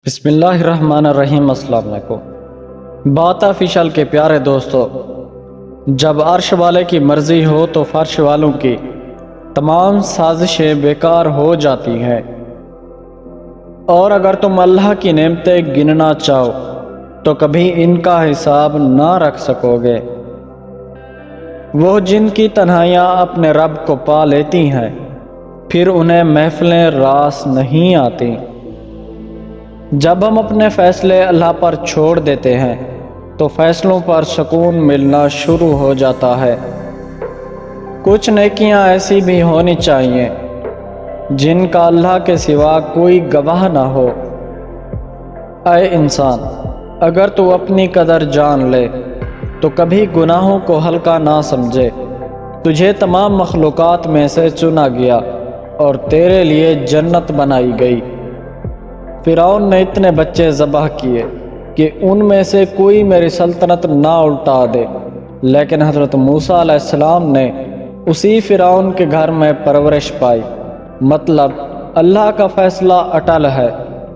بسم اللہ الرحمن الرحیم۔ السلام علیکم۔ بات آفیشل کے پیارے دوستو، جب عرش والے کی مرضی ہو تو فرش والوں کی تمام سازشیں بیکار ہو جاتی ہیں، اور اگر تم اللہ کی نعمتیں گننا چاہو تو کبھی ان کا حساب نہ رکھ سکو گے۔ وہ جن کی تنہائیاں اپنے رب کو پا لیتی ہیں، پھر انہیں محفلیں راس نہیں آتی۔ جب ہم اپنے فیصلے اللہ پر چھوڑ دیتے ہیں تو فیصلوں پر سکون ملنا شروع ہو جاتا ہے۔ کچھ نیکیاں ایسی بھی ہونی چاہیے جن کا اللہ کے سوا کوئی گواہ نہ ہو۔ اے انسان، اگر تو اپنی قدر جان لے تو کبھی گناہوں کو ہلکا نہ سمجھے۔ تجھے تمام مخلوقات میں سے چنا گیا اور تیرے لیے جنت بنائی گئی۔ فرعون نے اتنے بچے ذبح کیے کہ ان میں سے کوئی میری سلطنت نہ الٹا دے، لیکن حضرت موسیٰ علیہ السلام نے اسی فرعون کے گھر میں پرورش پائی۔ مطلب اللہ کا فیصلہ اٹل ہے،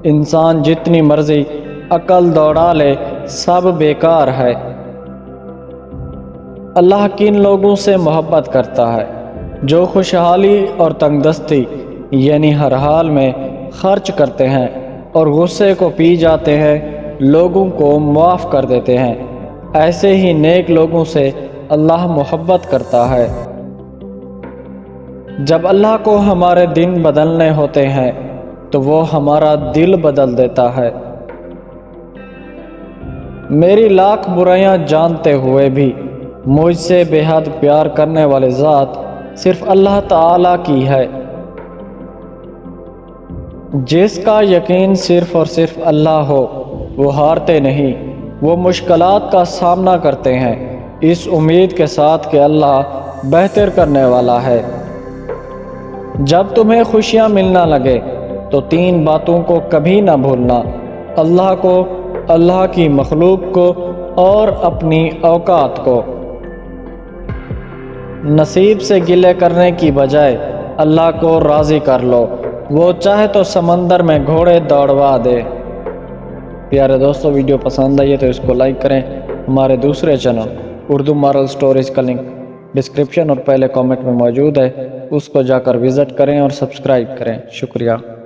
انسان جتنی مرضی عقل دوڑا لے سب بیکار ہے۔ اللہ کن لوگوں سے محبت کرتا ہے جو خوشحالی اور تنگ دستی یعنی ہر حال میں خرچ کرتے ہیں اور غصے کو پی جاتے ہیں، لوگوں کو معاف کر دیتے ہیں۔ ایسے ہی نیک لوگوں سے اللہ محبت کرتا ہے۔ جب اللہ کو ہمارے دن بدلنے ہوتے ہیں تو وہ ہمارا دل بدل دیتا ہے۔ میری لاکھ برائیاں جانتے ہوئے بھی مجھ سے بے حد پیار کرنے والی ذات صرف اللہ تعالیٰ کی ہے۔ جس کا یقین صرف اور صرف اللہ ہو وہ ہارتے نہیں، وہ مشکلات کا سامنا کرتے ہیں اس امید کے ساتھ کہ اللہ بہتر کرنے والا ہے۔ جب تمہیں خوشیاں ملنا لگے تو تین باتوں کو کبھی نہ بھولنا: اللہ کو، اللہ کی مخلوق کو اور اپنی اوقات کو۔ نصیب سے گلے کرنے کی بجائے اللہ کو راضی کر لو، وہ چاہے تو سمندر میں گھوڑے دوڑوا دے۔ پیارے دوستو، ویڈیو پسند آئی ہے تو اس کو لائک کریں۔ ہمارے دوسرے چینل اردو مارل سٹوریز کا لنک ڈسکرپشن اور پہلے کامنٹ میں موجود ہے، اس کو جا کر وزٹ کریں اور سبسکرائب کریں۔ شکریہ۔